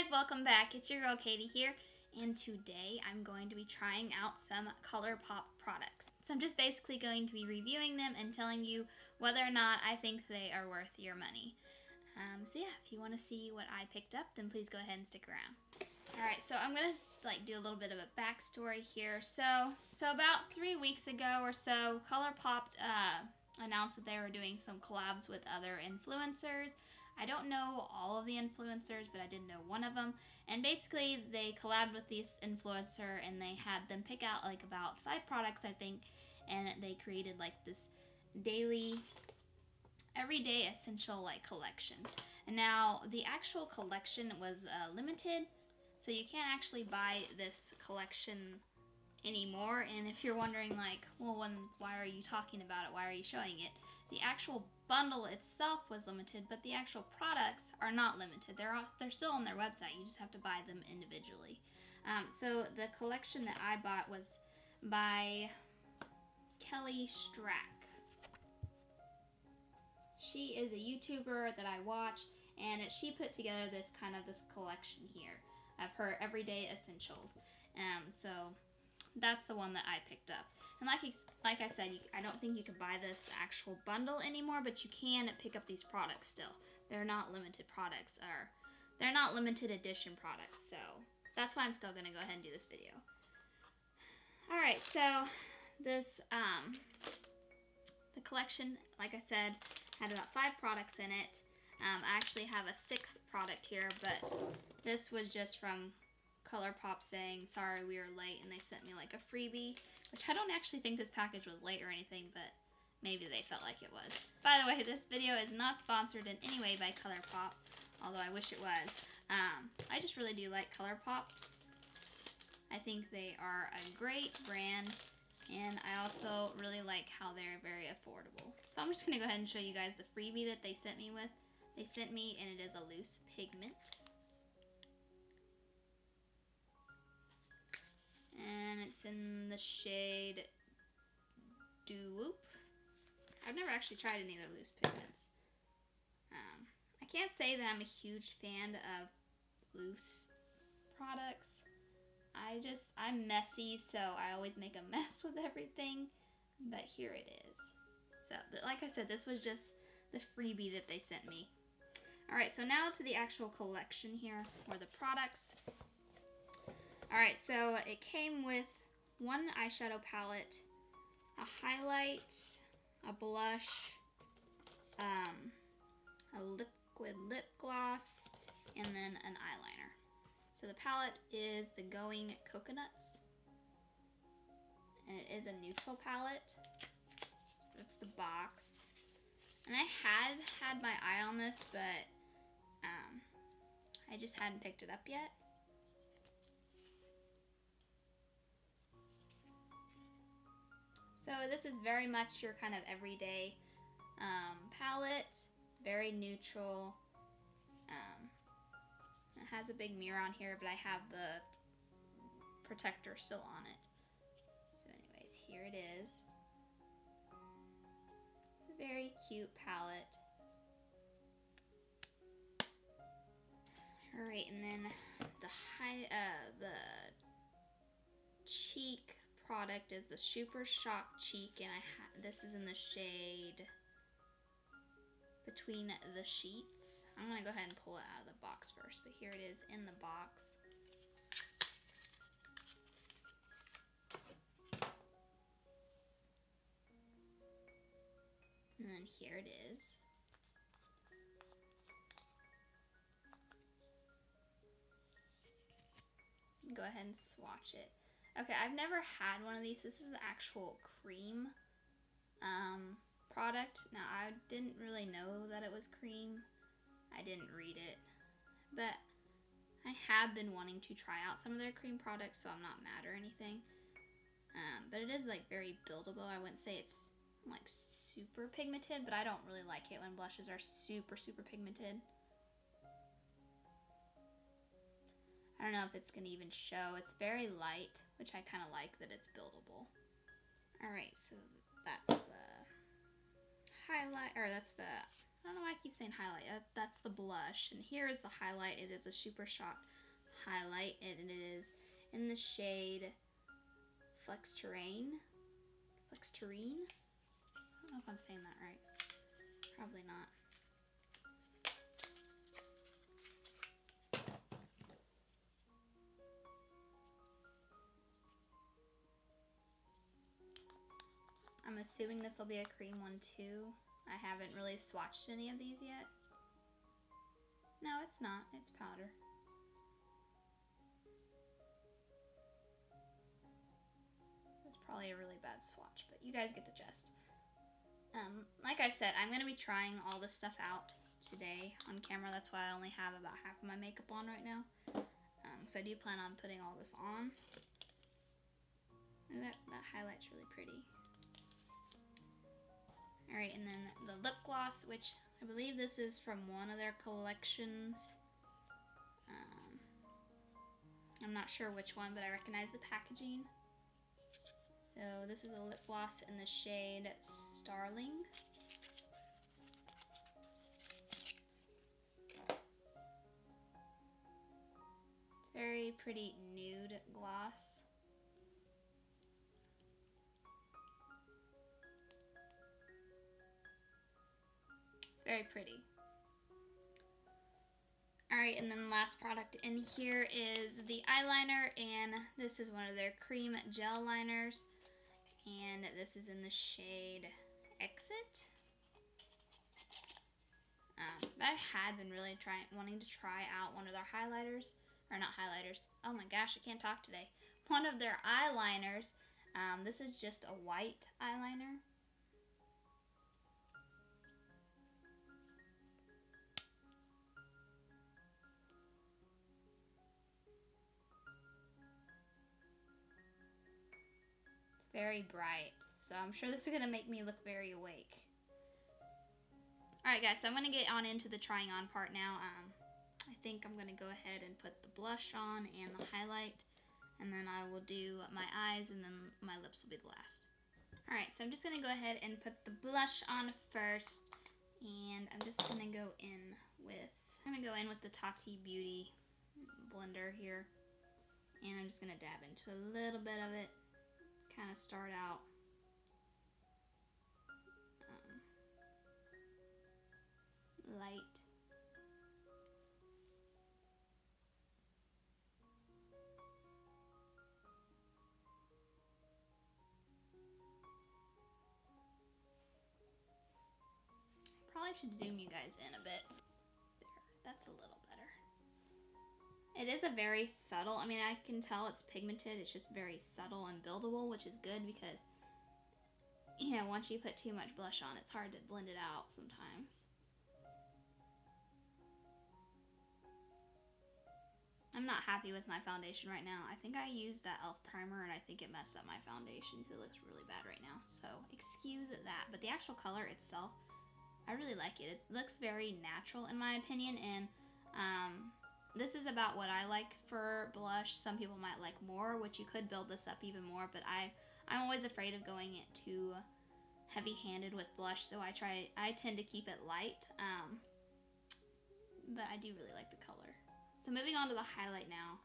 guys, welcome back. It's your girl Katie here, and today I'm going to be trying out some Colourpop products. So I'm just basically going to be reviewing them and telling you whether or not I think they are worth your money. So yeah, if you want to see what I picked up, then please go ahead and stick around. Alright, so I'm going to do a little bit of a backstory here. So about 3 weeks ago or so, Colourpop announced that they were doing some collabs with other influencers. I don't know all of the influencers, but I did know one of them. And basically, they collabed with this influencer and they had them pick out like about 5 products, I think. And they created like this daily, everyday essential like collection. And now the actual collection was limited, so you can't actually buy this collection anymore. And if you're wondering like, well, why are you talking about it? Why are you showing it? The actual bundle itself was limited, but the actual products are not limited. They're still on their website. You just have to buy them individually. So the collection that I bought was by Strack. She is a YouTuber that I watch, and she put together this collection here of her everyday essentials. So that's the one that I picked up. And like I said, I don't think you can buy this actual bundle anymore, but you can pick up these products still. They're not limited products, or they're not limited edition products, so that's why I'm still gonna go ahead and do this video. Alright, so this, the collection, like I said, had about 5 products in it. I actually have a 6th product here, but this was just from Colourpop saying, sorry we were late, and they sent me like a freebie, which I don't actually think this package was late or anything, but maybe they felt like it was. By the way, this video is not sponsored in any way by Colourpop, although I wish it was. I just really do like Colourpop. I think they are a great brand, and I also really like how they're very affordable. So I'm just going to go ahead and show you guys the freebie that they sent me with. They sent me, and it is a loose pigment. And it's in the shade Doo-Whoop. I've never actually tried any of their loose pigments. I can't say that I'm a huge fan of loose products. I'm messy, so I always make a mess with everything. But here it is. So, like I said, this was just the freebie that they sent me. Alright, so now to the actual collection here, or the products. Alright, so it came with one eyeshadow palette, a highlight, a blush, a liquid lip gloss, and then an eyeliner. So the palette is the Going Coconuts, and it is a neutral palette. So that's the box. And I had my eye on this, but I just hadn't picked it up yet. So this is very much your kind of everyday palette, very neutral. It has a big mirror on here, but I have the protector still on it. So anyways, here it is. It's a very cute palette. Alright, and then the cheek product is the Super Shock Cheek, and this is in the shade Between the Sheets. I'm going to go ahead and pull it out of the box first, but here it is in the box. And then here it is. Go ahead and swatch it. Okay, I've never had one of these. This is the actual cream product. Now, I didn't really know that it was cream. I didn't read it. But I have been wanting to try out some of their cream products, so I'm not mad or anything. But it is like very buildable. I wouldn't say it's like super pigmented, but I don't really like it when blushes are super, super pigmented. I don't know if it's going to even show. It's very light, which I kind of like that it's buildable. Alright, so that's the highlight, or that's the I don't know why I keep saying highlight. That's the blush. And here is the highlight. It is a Super Shock highlight. And it is in the shade Flexterine. Flexterine? I don't know if I'm saying that right. Probably not. I'm assuming this will be a cream one too. I haven't really swatched any of these yet. No, it's not. It's powder. It's probably a really bad swatch, but you guys get the gist. Like I said, I'm going to be trying all this stuff out today on camera. That's why I only have about half of my makeup on right now. So I do plan on putting all this on. Ooh, that highlight's really pretty. Alright, and then the lip gloss, which I believe this is from one of their collections. I'm not sure which one, but I recognize the packaging. So this is a lip gloss in the shade Starling. It's very pretty nude gloss. Very pretty. Alright, and then the last product in here is the eyeliner, and this is one of their cream gel liners, and this is in the shade Exit. I had been really wanting to try out one of their highlighters, or not highlighters, oh my gosh, I can't talk today, one of their eyeliners. This is just a white eyeliner. Very bright, so I'm sure this is gonna make me look very awake. Alright guys, so I'm gonna get on into the trying on part now. I think I'm gonna go ahead and put the blush on and the highlight, and then I will do my eyes, and then my lips will be the last. Alright, so I'm just gonna go ahead and put the blush on first, and I'm just gonna go in with the Tati Beauty blender here, and I'm just gonna dab into a little bit of it. Kind of start out light. Probably should zoom you guys in a bit. There, that's a little better. It is a very subtle, I mean, I can tell it's pigmented, it's just very subtle and buildable, which is good because, you know, once you put too much blush on, it's hard to blend it out sometimes. I'm not happy with my foundation right now. I think I used that e.l.f. primer and I think it messed up my foundation, so it looks really bad right now. So, excuse that. But the actual color itself, I really like it. It looks very natural in my opinion, and this is about what I like for blush. Some people might like more, which you could build this up even more, but I'm always afraid of going too heavy-handed with blush, so I tend to keep it light, but I do really like the color. So moving on to the highlight now.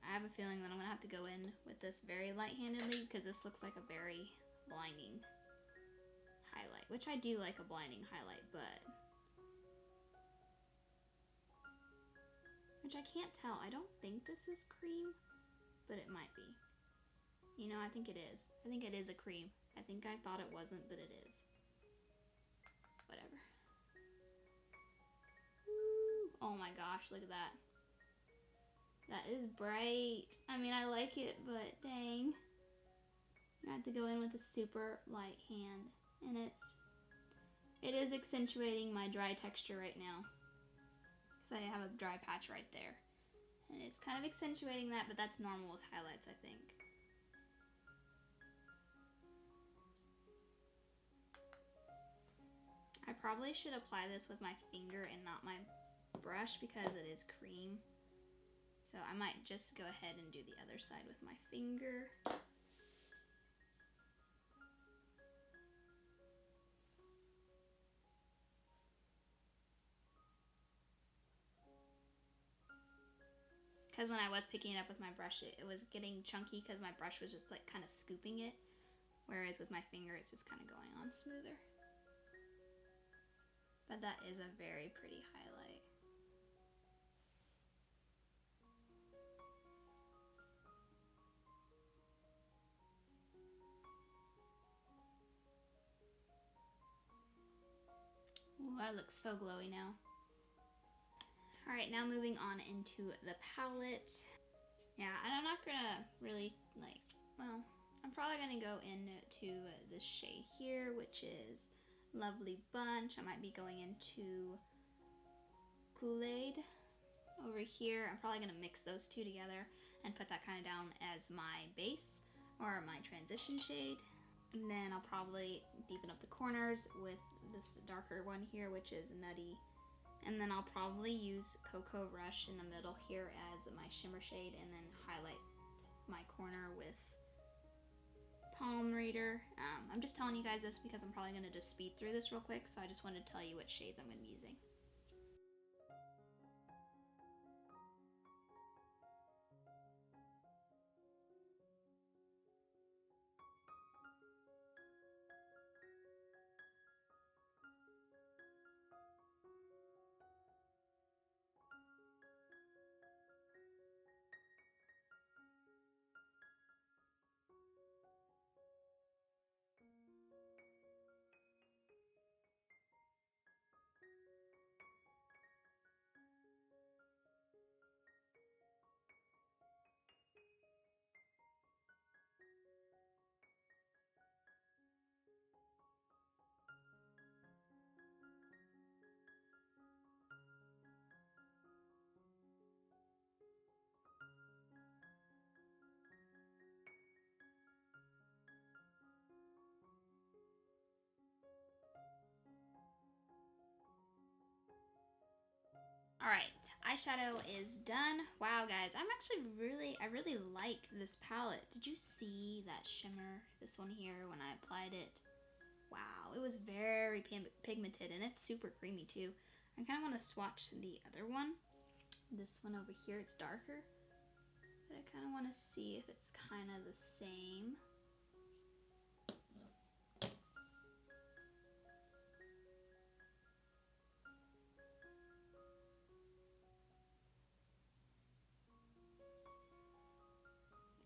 I have a feeling that I'm going to have to go in with this very light-handedly because this looks like a very blinding highlight, which I do like a blinding highlight, but which I can't tell. I don't think this is cream, but it might be. You know, I think it is. I think it is a cream. I think I thought it wasn't, but it is. Whatever. Ooh, oh my gosh, look at that. That is bright. I mean, I like it, but dang. I have to go in with a super light hand, and it is accentuating my dry texture right now. I have a dry patch right there, and it's kind of accentuating that, but that's normal with highlights, I think. I probably should apply this with my finger and not my brush because it is cream, so I might just go ahead and do the other side with my finger. because when I was picking it up with my brush, it was getting chunky because my brush was just like kind of scooping it, whereas with my finger it's just kind of going on smoother. But that is a very pretty highlight. Ooh, that looks so glowy now. Alright, now moving on into the palette. Yeah, and I'm not gonna really like, well, I'm probably gonna go into this shade here, which is Lovely Bunch. I might be going into Collab over here. I'm probably gonna mix those two together and put that kind of down as my base or my transition shade. And then I'll probably deepen up the corners with this darker one here, which is Nutty. And then I'll probably use Cocoa Rush in the middle here as my shimmer shade, and then highlight my corner with Palm Reader. I'm just telling you guys this because I'm probably going to just speed through this real quick, so I just wanted to tell you what shades I'm going to be using. Alright, eyeshadow is done. Wow, guys, I really like this palette. Did you see that shimmer, this one here, when I applied it? Wow, it was very pigmented, and it's super creamy too. I kind of want to swatch the other one. This one over here, it's darker, but I kind of want to see if it's kind of the same.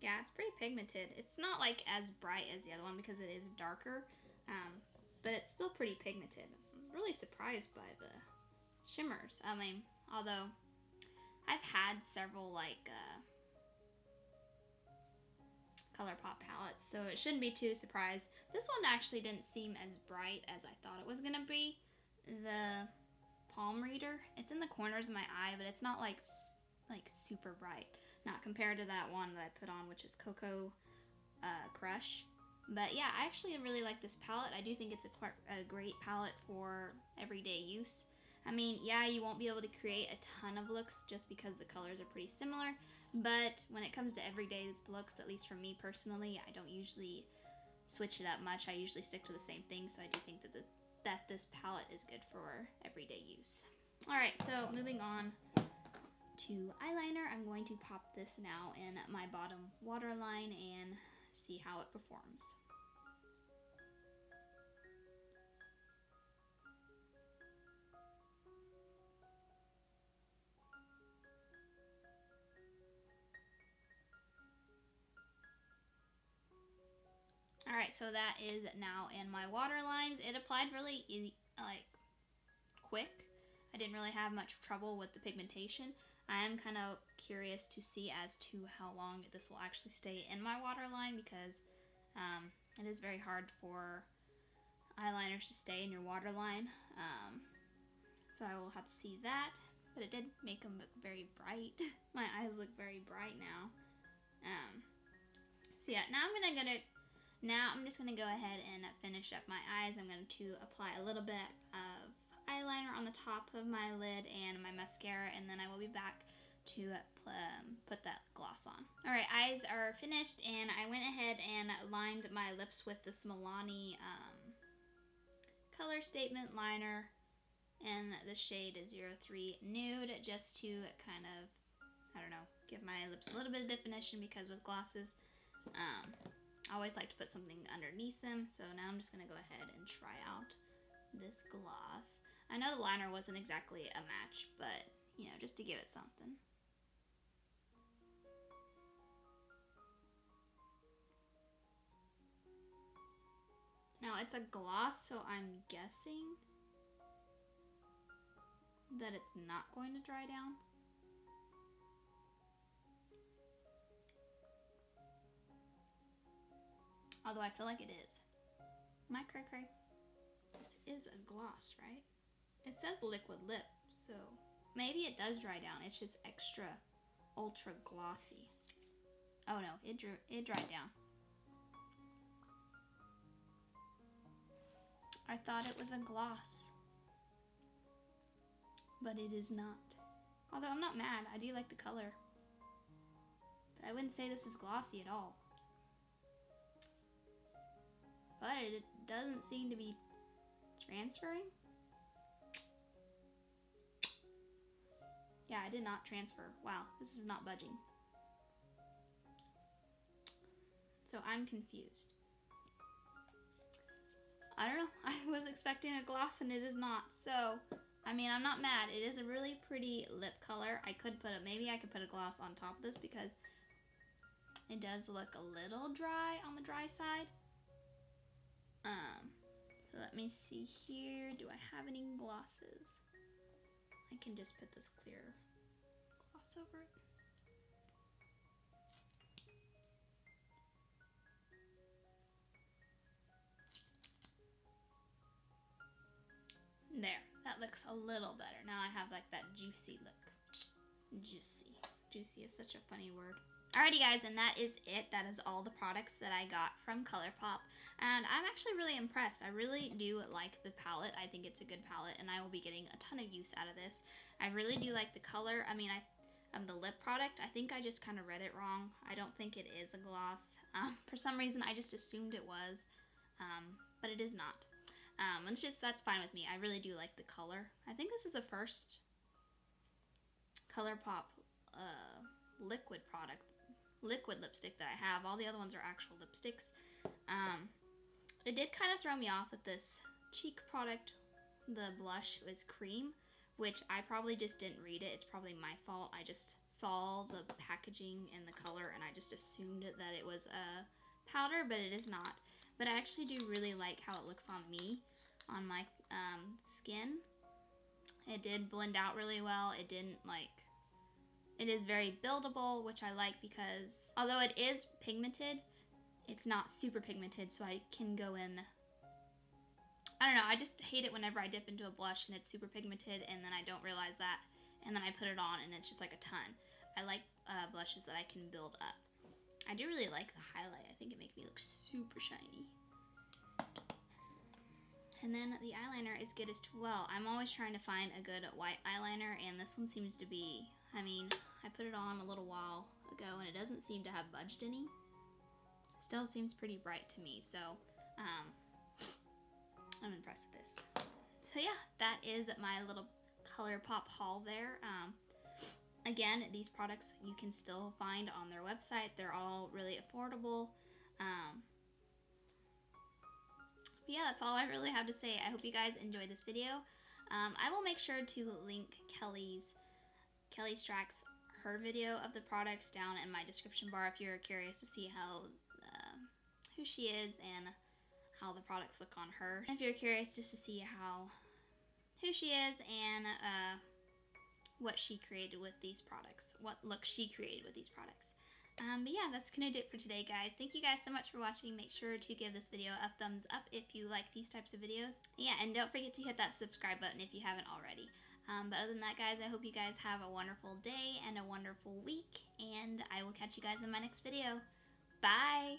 Yeah, it's pretty pigmented. It's not like as bright as the other one because it is darker, but it's still pretty pigmented. I'm really surprised by the shimmers. I mean, although I've had several like Colourpop palettes, so it shouldn't be too surprised. This one actually didn't seem as bright as I thought it was gonna be. The Palm Reader, it's in the corners of my eye, but it's not like super bright. Not compared to that one that I put on, which is Cocoa Crush. But yeah, I actually really like this palette. I do think it's a great palette for everyday use. I mean, yeah, you won't be able to create a ton of looks just because the colors are pretty similar. But when it comes to everyday looks, at least for me personally, I don't usually switch it up much. I usually stick to the same thing. So I do think that this palette is good for everyday use. Alright, so moving on to eyeliner. I'm going to pop this now in my bottom waterline and see how it performs. Alright, so that is now in my waterlines. It applied really easy, like quick. I didn't really have much trouble with the pigmentation. I am kind of curious to see as to how long this will actually stay in my waterline because it is very hard for eyeliners to stay in your waterline. So I will have to see that, but it did make them look very bright. My eyes look very bright now. So yeah, now I'm just gonna go ahead and finish up my eyes. I'm going to apply a little bit of eyeliner on the top of my lid and my mascara, and then I will be back to put that gloss on. Alright, eyes are finished, and I went ahead and lined my lips with this Milani color statement liner in the shade 03 Nude, just to kind of I don't know, give my lips a little bit of definition, because with glosses, I always like to put something underneath them. So now I'm just going to go ahead and try out this gloss. I know the liner wasn't exactly a match, but, you know, just to give it something. Now, it's a gloss, so I'm guessing that it's not going to dry down. Although I feel like it is. Am I cray-cray? This is a gloss, right? It says liquid lip, so maybe it does dry down. It's just extra ultra glossy. Oh no, it dried down. I thought it was a gloss, but it is not. Although I'm not mad, I do like the color. But I wouldn't say this is glossy at all. But it doesn't seem to be transferring. Yeah, I did not transfer. Wow, this is not budging. So I'm confused. I don't know. I was expecting a gloss and it is not. So, I mean, I'm not mad. It is a really pretty lip color. I could put maybe I could put a gloss on top of this, because it does look a little dry on the dry side. So let me see here. Do I have any glosses? I can just put this clear gloss over it. There, that looks a little better. Now I have like that juicy look. Juicy. Juicy is such a funny word. Alrighty guys, and that is it. That is all the products that I got from Colourpop. And I'm actually really impressed. I really do like the palette. I think it's a good palette, and I will be getting a ton of use out of this. I really do like the color. I mean, the lip product, I think I just kind of read it wrong. I don't think it is a gloss. For some reason, I just assumed it was, but it is not. That's fine with me. I really do like the color. I think this is the first Colourpop liquid lipstick that I have. All the other ones are actual lipsticks. It did kind of throw me off that this cheek product, the blush, was cream, which I probably just didn't read it. It's probably my fault. I just saw the packaging and the color and I just assumed that it was a powder, but it is not. But I actually do really like how it looks on me, on my skin. It did blend out really well. It didn't it is very buildable, which I like, because although it is pigmented, it's not super pigmented, so I can go in. I don't know, I just hate it whenever I dip into a blush and it's super pigmented and then I don't realize that, and then I put it on and it's just like a ton. I like blushes that I can build up. I do really like the highlight. I think it makes me look super shiny. And then the eyeliner is good as well. I'm always trying to find a good white eyeliner, and this one seems to be, I mean, I put it on a little while ago and it doesn't seem to have budged any. Still seems pretty bright to me, so I'm impressed with this. So yeah, that is my little Colourpop haul there. Again, these products you can still find on their website. They're all really affordable. Yeah, that's all I really have to say. I hope you guys enjoyed this video. I will make sure to link Kelly Strack's her video of the products down in my description bar if you're curious to see how who she is and how the products look on her. If you're curious just to see who she is and what she created with these products, what look she created with these products. But yeah, that's gonna do it for today, guys. Thank you guys so much for watching. Make sure to give this video a thumbs up if you like these types of videos. Yeah, and don't forget to hit that subscribe button if you haven't already. But other than that, guys, I hope you guys have a wonderful day and a wonderful week, and I will catch you guys in my next video. Bye!